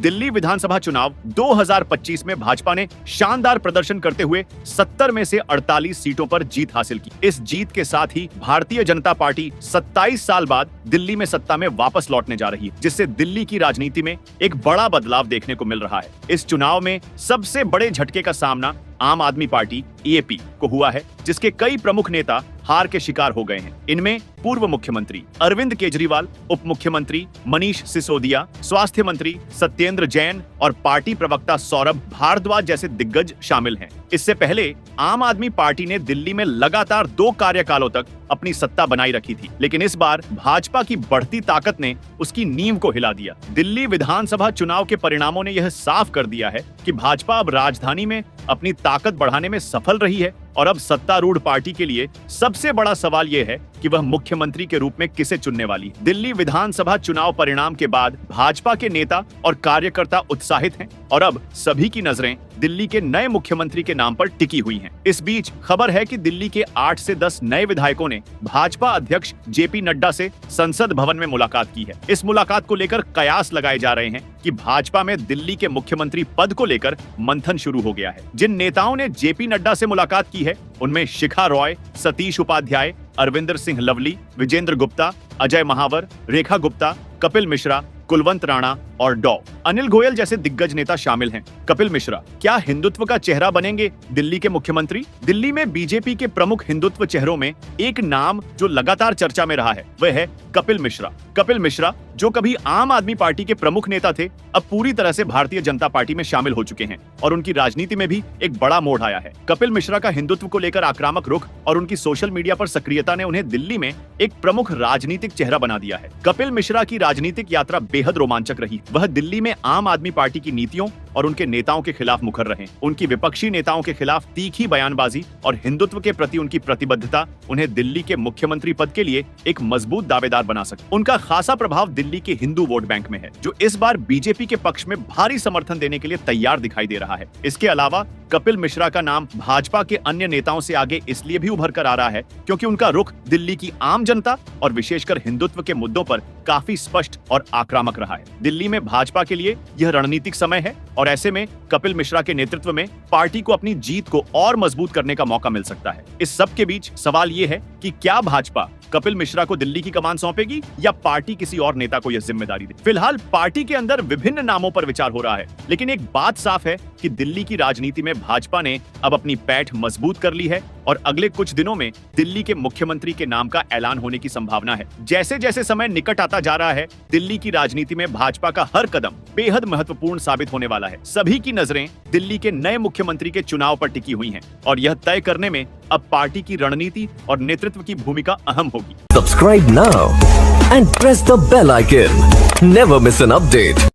दिल्ली विधानसभा चुनाव 2025 में भाजपा ने शानदार प्रदर्शन करते हुए 70 में से 48 सीटों पर जीत हासिल की। इस जीत के साथ ही भारतीय जनता पार्टी 27 साल बाद दिल्ली में सत्ता में वापस लौटने जा रही है, जिससे दिल्ली की राजनीति में एक बड़ा बदलाव देखने को मिल रहा है। इस चुनाव में सबसे बड़े झटके का सामना आम आदमी पार्टी AAP को हुआ है, जिसके कई प्रमुख नेता हार के शिकार हो गए हैं। इनमें पूर्व मुख्यमंत्री अरविंद केजरीवाल, उप मुख्यमंत्री मनीष सिसोदिया, स्वास्थ्य मंत्री सत्येंद्र जैन और पार्टी प्रवक्ता सौरभ भारद्वाज जैसे दिग्गज शामिल हैं। इससे पहले आम आदमी पार्टी ने दिल्ली में लगातार 2 कार्यकालों तक अपनी सत्ता बनाई रखी थी, लेकिन इस बार भाजपा की बढ़ती ताकत ने उसकी नींव को हिला दिया। दिल्ली विधानसभा चुनाव के परिणामों ने यह साफ कर दिया है कि भाजपा अब राजधानी में अपनी ताकत बढ़ाने में सफल रही है और अब सत्तारूढ़ पार्टी के लिए सबसे बड़ा सवाल यह है कि वह मुख्यमंत्री के रूप में किसे चुनने वाली है। दिल्ली विधानसभा चुनाव परिणाम के बाद भाजपा के नेता और कार्यकर्ता उत्साहित हैं और अब सभी की नजरें दिल्ली के नए मुख्यमंत्री के नाम पर टिकी हुई हैं। इस बीच खबर है कि दिल्ली के 8 से 10 नए विधायकों ने भाजपा अध्यक्ष JP नड्डा से संसद भवन में मुलाकात की है। इस मुलाकात को लेकर कयास लगाए जा रहे हैं कि भाजपा में दिल्ली के मुख्यमंत्री पद को लेकर मंथन शुरू हो गया है। जिन नेताओं ने JP नड्डा से मुलाकात की है, उनमें शिखा रॉय, सतीश उपाध्याय, अरविंदर सिंह लवली, विजेंद्र गुप्ता, अजय महावर, रेखा गुप्ता, कपिल मिश्रा, कुलवंत राणा और डॉ अनिल गोयल जैसे दिग्गज नेता शामिल हैं। कपिल मिश्रा क्या हिंदुत्व का चेहरा बनेंगे दिल्ली के मुख्यमंत्री? दिल्ली में बीजेपी के प्रमुख हिंदुत्व चेहरों में एक नाम जो लगातार चर्चा में रहा है, वह है कपिल मिश्रा। कपिल मिश्रा जो कभी आम आदमी पार्टी के प्रमुख नेता थे, अब पूरी तरह से भारतीय जनता पार्टी में शामिल हो चुके हैं और उनकी राजनीति में भी एक बड़ा मोड़ आया है। कपिल मिश्रा का हिंदुत्व को लेकर आक्रामक रुख और उनकी सोशल मीडिया पर सक्रियता ने उन्हें दिल्ली में एक प्रमुख राजनीतिक चेहरा बना दिया है। कपिल मिश्रा की राजनीतिक यात्रा बेहद रोमांचक रही। वह दिल्ली में आम आदमी पार्टी की नीतियों और उनके नेताओं के खिलाफ मुखर रहे। उनकी विपक्षी नेताओं के खिलाफ तीखी बयानबाजी और हिंदुत्व के प्रति उनकी प्रतिबद्धता उन्हें दिल्ली के मुख्यमंत्री पद के लिए एक मजबूत दावेदार बना सके। उनका खासा प्रभाव दिल्ली के हिंदू वोट बैंक में है, जो इस बार बीजेपी के पक्ष में भारी समर्थन देने के लिए तैयार दिखाई दे रहा है। इसके अलावा कपिल मिश्रा का नाम भाजपा के अन्य नेताओं से आगे इसलिए भी उभर कर आ रहा है क्योंकि उनका रुख दिल्ली की आम जनता और विशेषकर हिंदुत्व के मुद्दों पर काफी स्पष्ट और आक्रामक रहा है। दिल्ली में भाजपा के लिए यह रणनीतिक समय है और ऐसे में कपिल मिश्रा के नेतृत्व में पार्टी को अपनी जीत को और मजबूत करने का मौका मिल सकता है। इस सब के बीच सवाल ये है कि क्या भाजपा कपिल मिश्रा को दिल्ली की कमान सौंपेगी या पार्टी किसी और नेता को यह जिम्मेदारी दे? फिलहाल पार्टी के अंदर विभिन्न नामों पर विचार हो रहा है, लेकिन एक बात साफ है कि दिल्ली की राजनीति में भाजपा ने अब अपनी पैठ मजबूत कर ली है और अगले कुछ दिनों में दिल्ली के मुख्यमंत्री के नाम का ऐलान होने की संभावना है। जैसे जैसे समय निकट आता जा रहा है, दिल्ली की राजनीति में भाजपा का हर कदम बेहद महत्वपूर्ण साबित होने वाला है। सभी की नजरें दिल्ली के नए मुख्यमंत्री के चुनाव पर टिकी हुई हैं और यह तय करने में अब पार्टी की रणनीति और नेतृत्व की भूमिका अहम होगी। Subscribe now and press the bell icon. Never miss an update.